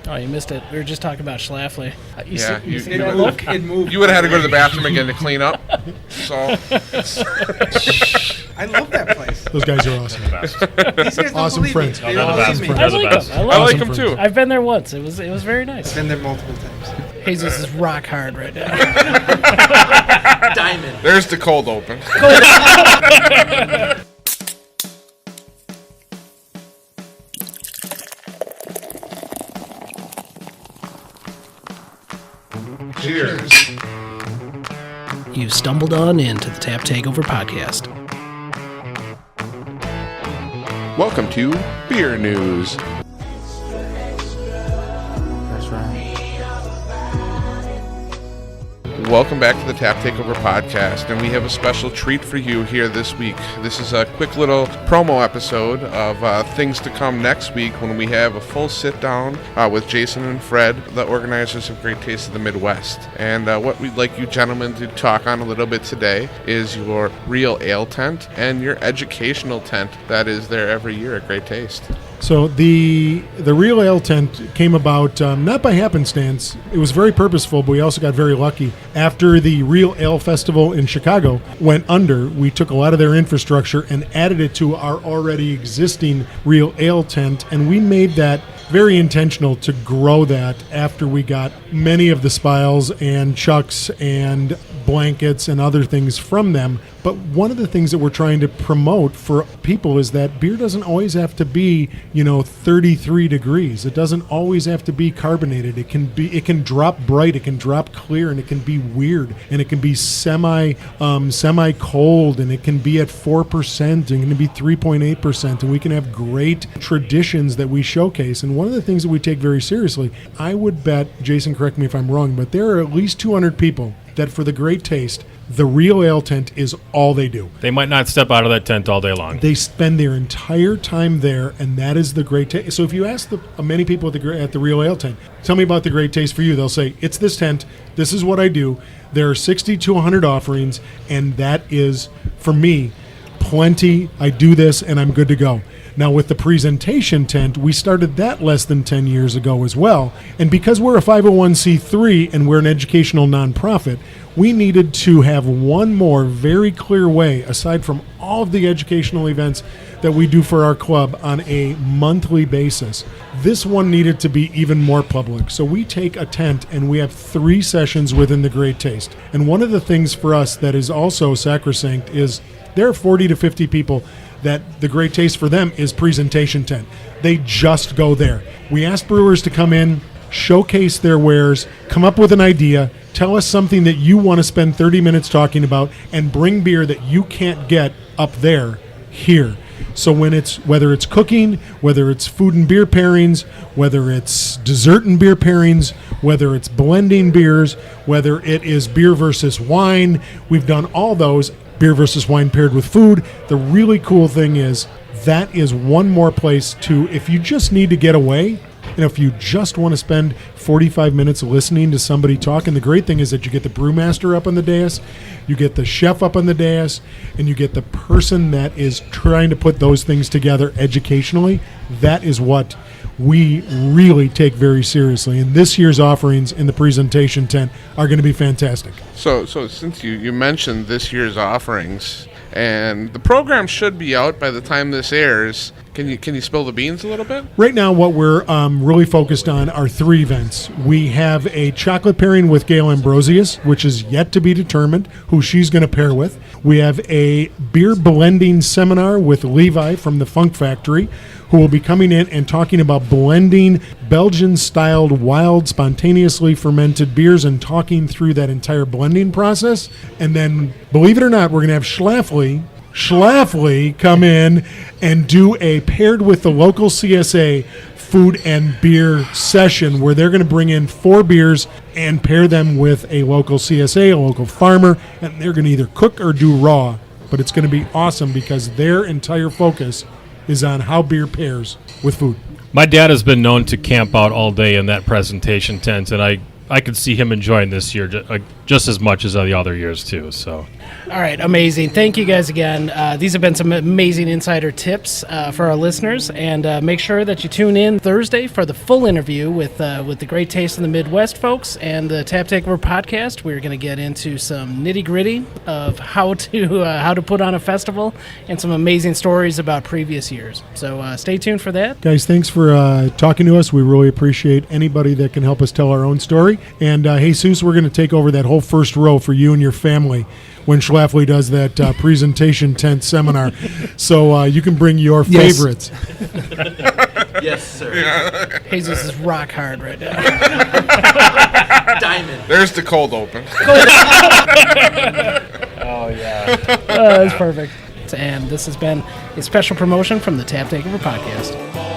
Oh, you missed it. We were just talking about Schlafly. It moved. You would have had to go to the bathroom again to clean up. So I love that place. Those guys are awesome. These guys Awesome friends. Me. They don't believe me. I like them. I like them too. I've been there once. It was very nice. Been there multiple times. Jesus is rock hard right now. Diamond. There's the cold open. Cheers. You stumbled on into the Tap Takeover Podcast. Welcome to Beer News. That's right. Welcome back to the Tap Takeover Podcast, and we have a special treat for you here this week. This is a quick little promo episode of things to come next week when we have a full sit-down with Jason and Fred, the organizers of Great Taste of the Midwest. And what we'd like you gentlemen to talk on a little bit today is your real ale tent and your educational tent that is there every year at Great Taste. So the Real Ale tent came about not by happenstance. It was very purposeful, but we also got very lucky. After the Real Ale Festival in Chicago went under, we took a lot of their infrastructure and added it to our already existing Real Ale tent, and we made that very intentional to grow that after we got many of the spiles and chucks and blankets and other things from them. But one of the things that we're trying to promote for people is that beer doesn't always have to be, 33 degrees. It doesn't always have to be carbonated. It can drop bright, it can drop clear, and it can be weird, and it can be semi cold, and it can be at 4%, and it can be 3.8%, and we can have great traditions that we showcase. And one of the things that we take very seriously, I would bet, Jason, correct me if I'm wrong, but there are at least 200 people that for the Great Taste, the Real Ale tent is all they do. They might not step out of that tent all day long. They spend their entire time there, and that is the Great Taste. So if you ask many people at the Real Ale tent, tell me about the Great Taste for you, they'll say, it's this tent, this is what I do. There are 60 to 100 offerings, and that is, for me, plenty. I do this, and I'm good to go. Now, with the presentation tent, we started that less than 10 years ago as well. And because we're a 501c3 and we're an educational nonprofit, we needed to have one more very clear way, aside from all of the educational events that we do for our club on a monthly basis. This one needed to be even more public. So we take a tent and we have 3 sessions within the Great Taste. And one of the things for us that is also sacrosanct is there are 40 to 50 people that the Great Taste for them is presentation tent. They just go there. We ask brewers to come in, showcase their wares, come up with an idea, tell us something that you want to spend 30 minutes talking about, and bring beer that you can't get up there here. So whether it's cooking, whether it's food and beer pairings, whether it's dessert and beer pairings, whether it's blending beers, whether it is beer versus wine, we've done all those. Beer versus wine paired with food. The really cool thing is that is one more place to, if you just need to get away, if you just want to spend 45 minutes listening to somebody talk. And the great thing is that you get the brewmaster up on the dais, you get the chef up on the dais, and you get the person that is trying to put those things together educationally. That is what we really take very seriously. And this year's offerings in the presentation tent are going to be fantastic. So since you mentioned this year's offerings, and the program should be out by the time this airs, can you spill the beans a little bit? Right now, what we're really focused on are 3 events. We have a chocolate pairing with Gail Ambrosius, which is yet to be determined who she's going to pair with. We have a beer blending seminar with Levi from the Funk Factory, who will be coming in and talking about blending Belgian-styled, wild, spontaneously fermented beers and talking through that entire blending process. And then, believe it or not, we're going to have Schlafly come in and do a paired with the local CSA food and beer session where they're going to bring in 4 beers and pair them with a local CSA, a local farmer, and they're going to either cook or do raw. But it's going to be awesome because their entire focus is on how beer pairs with food. My dad has been known to camp out all day in that presentation tent, and I I could see him enjoying this year just as much as the other years too. So, All right, amazing. Thank you guys again. These have been some amazing insider tips for our listeners, and make sure that you tune in Thursday for the full interview with the Great Taste in the Midwest folks and the Tap Takeover Podcast. We're going to get into some nitty-gritty of how to put on a festival and some amazing stories about previous years. So stay tuned for that. Guys, thanks for talking to us. We really appreciate anybody that can help us tell our own story. And Jesus, we're going to take over that whole first row for you and your family when Schlafly does that presentation tent seminar. So you can bring your favorites. Yes, sir. Jesus is rock hard right now. Diamond. There's the cold open. oh yeah. That's perfect. And this has been a special promotion from the Tap Takeover Podcast.